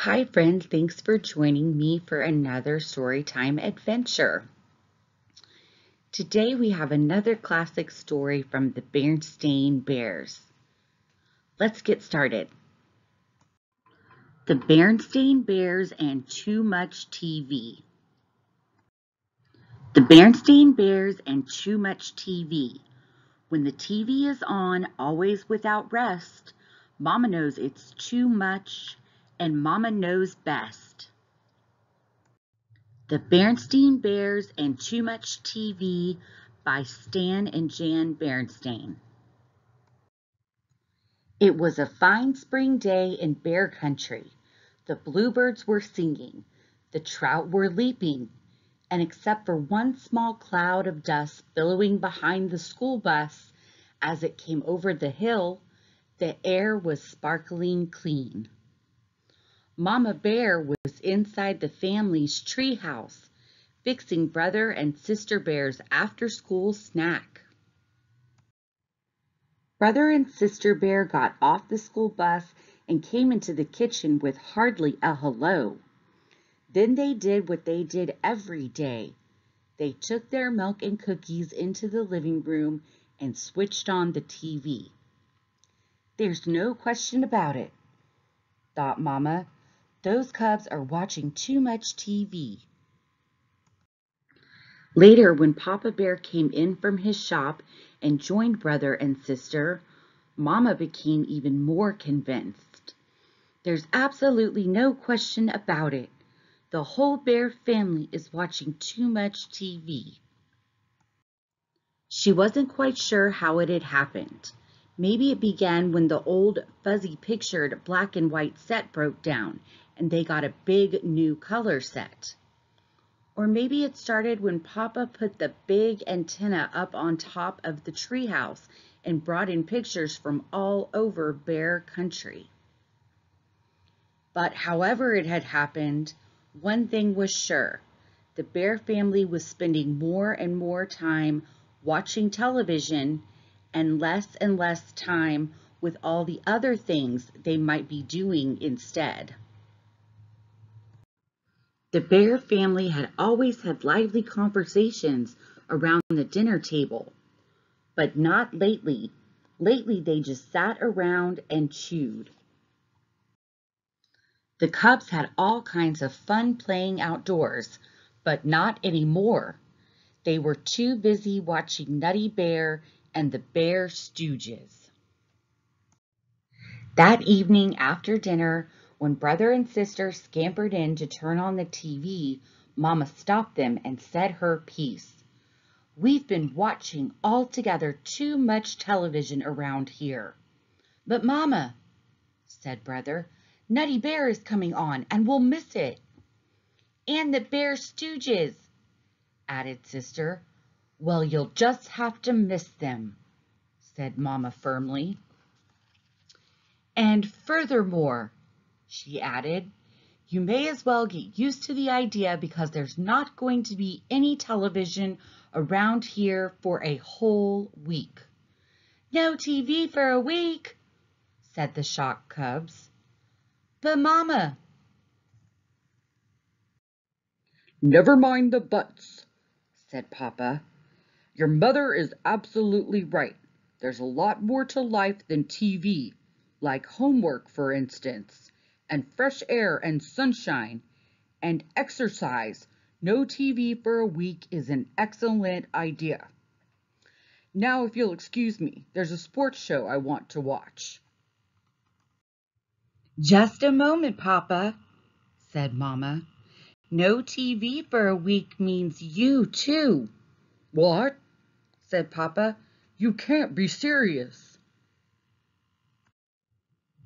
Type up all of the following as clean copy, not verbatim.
Hi friends, thanks for joining me for another storytime adventure. Today we have another classic story from the Berenstain Bears. Let's get started. The Berenstain Bears and Too Much TV. The Berenstain Bears and Too Much TV. When the TV is on, always without rest, Mama knows it's too much, and Mama knows best. The Berenstain Bears and Too Much TV by Stan and Jan Berenstain. It was a fine spring day in bear country. The bluebirds were singing, the trout were leaping, and except for one small cloud of dust billowing behind the school bus as it came over the hill, the air was sparkling clean. Mama Bear was inside the family's treehouse, fixing Brother and Sister Bear's after-school snack. Brother and Sister Bear got off the school bus and came into the kitchen with hardly a hello. Then they did what they did every day. They took their milk and cookies into the living room and switched on the TV. There's no question about it, thought Mama. Those cubs are watching too much TV. Later, when Papa Bear came in from his shop and joined Brother and Sister, Mama became even more convinced. There's absolutely no question about it. The whole bear family is watching too much TV. She wasn't quite sure how it had happened. Maybe it began when the old fuzzy-pictured black and white set broke down and they got a big new color set. Or maybe it started when Papa put the big antenna up on top of the treehouse and brought in pictures from all over bear country. But however it had happened, one thing was sure. The bear family was spending more and more time watching television and less time with all the other things they might be doing instead. The Bear family had always had lively conversations around the dinner table, but not lately. Lately, they just sat around and chewed. The cubs had all kinds of fun playing outdoors, but not anymore. They were too busy watching Nutty Bear and the Bear Stooges. That evening after dinner, when Brother and Sister scampered in to turn on the TV, Mama stopped them and said her piece. We've been watching altogether too much television around here. But Mama, said Brother, Nutty Bear is coming on and we'll miss it. And the Bear Stooges, added Sister. Well, you'll just have to miss them, said Mama firmly. And furthermore, she added, you may as well get used to the idea because there's not going to be any television around here for a whole week. No TV for a week, said the shocked cubs. But Mama. Never mind the buts, said Papa. Your mother is absolutely right. There's a lot more to life than TV, like homework, for instance, and fresh air and sunshine, and exercise. No TV for a week is an excellent idea. Now, if you'll excuse me, there's a sports show I want to watch. Just a moment, Papa, said Mama. No TV for a week means you, too. What? Said Papa. You can't be serious.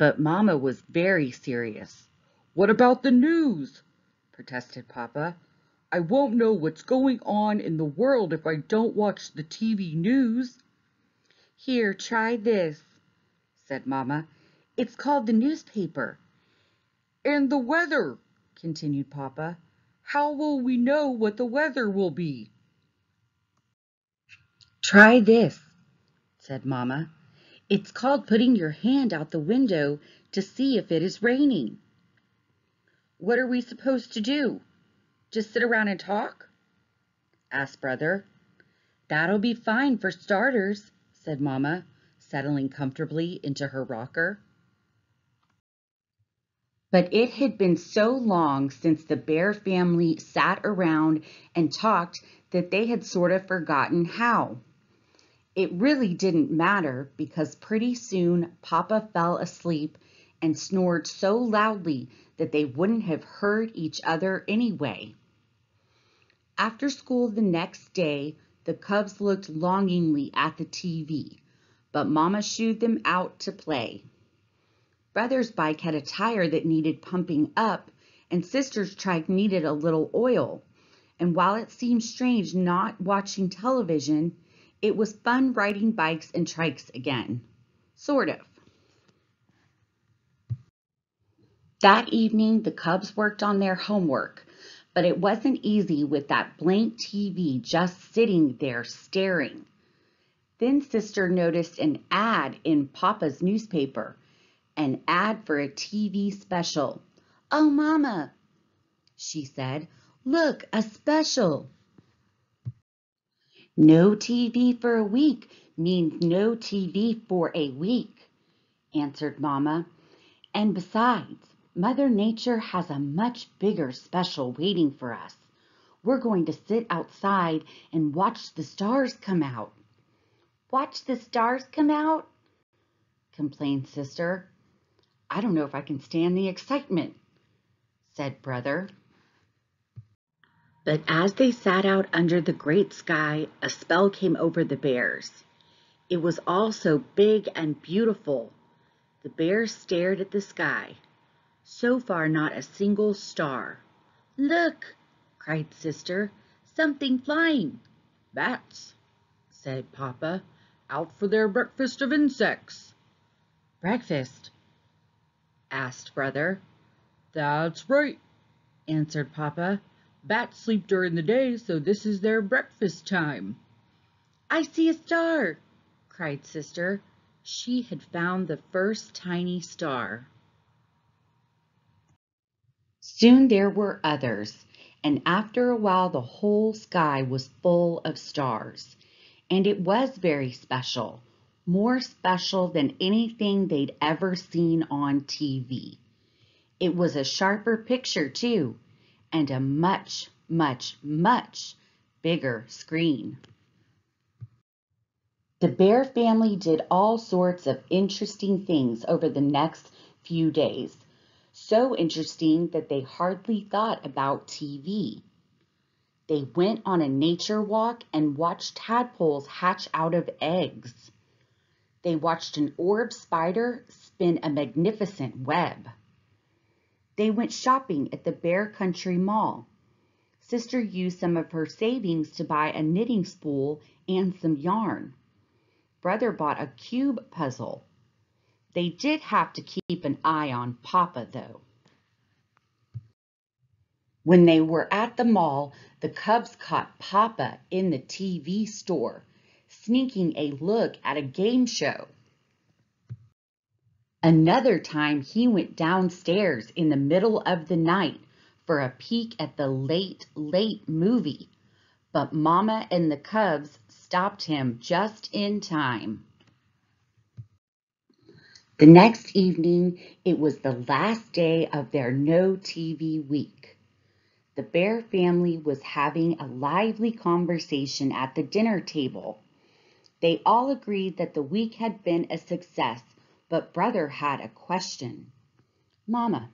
But Mama was very serious. What about the news? Protested Papa. I won't know what's going on in the world if I don't watch the TV news. Here, try this, said Mama. It's called the newspaper. And the weather, continued Papa. How will we know what the weather will be? Try this, said Mama. It's called putting your hand out the window to see if it is raining. What are we supposed to do? Just sit around and talk? Asked Brother. That'll be fine for starters, said Mama, settling comfortably into her rocker. But it had been so long since the Bear family sat around and talked that they had sort of forgotten how. It really didn't matter because pretty soon Papa fell asleep and snored so loudly that they wouldn't have heard each other anyway. After school the next day, the cubs looked longingly at the TV, but Mama shooed them out to play. Brother's bike had a tire that needed pumping up, and Sister's trike needed a little oil. And while it seemed strange not watching television, it was fun riding bikes and trikes again. Sort of. That evening, the cubs worked on their homework, but it wasn't easy with that blank TV just sitting there staring. Then Sister noticed an ad in Papa's newspaper. An ad for a TV special. "Oh, Mama," she said, "look, a special." "No TV for a week means no TV for a week," answered Mama. "And besides, Mother Nature has a much bigger special waiting for us. We're going to sit outside and watch the stars come out." "Watch the stars come out?" complained Sister. "I don't know if I can stand the excitement," said Brother. But as they sat out under the great sky, a spell came over the bears. It was all so big and beautiful. The bears stared at the sky. So far, not a single star. "Look!" cried Sister. "Something flying." "Bats," said Papa, "out for their breakfast of insects." "Breakfast?" asked Brother. "That's right," answered Papa. "Bats sleep during the day, so this is their breakfast time." "I see a star!" cried Sister. She had found the first tiny star. Soon there were others, and after a while the whole sky was full of stars. And it was very special, more special than anything they'd ever seen on TV. It was a sharper picture, too, and a much, much, much bigger screen. The Bear family did all sorts of interesting things over the next few days. So interesting that they hardly thought about TV. They went on a nature walk and watched tadpoles hatch out of eggs. They watched an orb spider spin a magnificent web. They went shopping at the Bear Country Mall. Sister used some of her savings to buy a knitting spool and some yarn. Brother bought a cube puzzle. They did have to keep an eye on Papa, though. When they were at the mall, the cubs caught Papa in the TV store, sneaking a look at a game show. Another time he went downstairs in the middle of the night for a peek at the late, late movie, but Mama and the cubs stopped him just in time. The next evening, it was the last day of their no TV week. The Bear family was having a lively conversation at the dinner table. They all agreed that the week had been a success, but Brother had a question. "Mama,"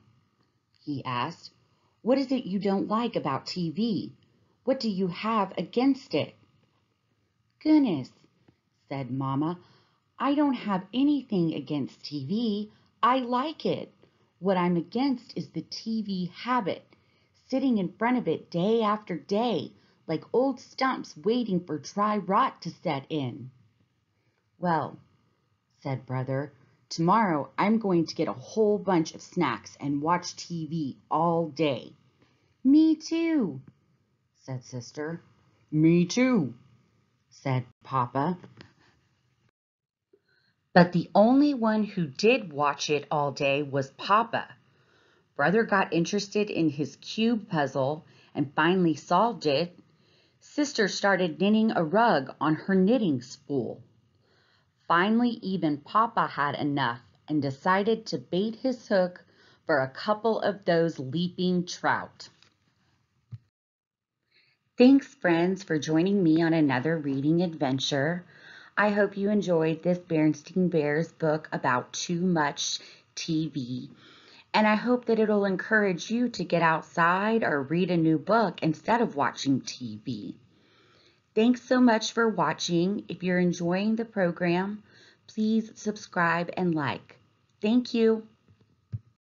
he asked, "what is it you don't like about TV? What do you have against it?" "Goodness," said Mama, "I don't have anything against TV. I like it. What I'm against is the TV habit, sitting in front of it day after day, like old stumps waiting for dry rot to set in." "Well," said Brother, "tomorrow I'm going to get a whole bunch of snacks and watch TV all day." "Me too," said Sister. "Me too," said Papa. But the only one who did watch it all day was Papa. Brother got interested in his cube puzzle and finally solved it. Sister started knitting a rug on her knitting spool. Finally, even Papa had enough and decided to bait his hook for a couple of those leaping trout. Thanks, friends, for joining me on another reading adventure. I hope you enjoyed this Berenstain Bears book about too much TV. And I hope that it'll encourage you to get outside or read a new book instead of watching TV. Thanks so much for watching. If you're enjoying the program, please subscribe and like. Thank you.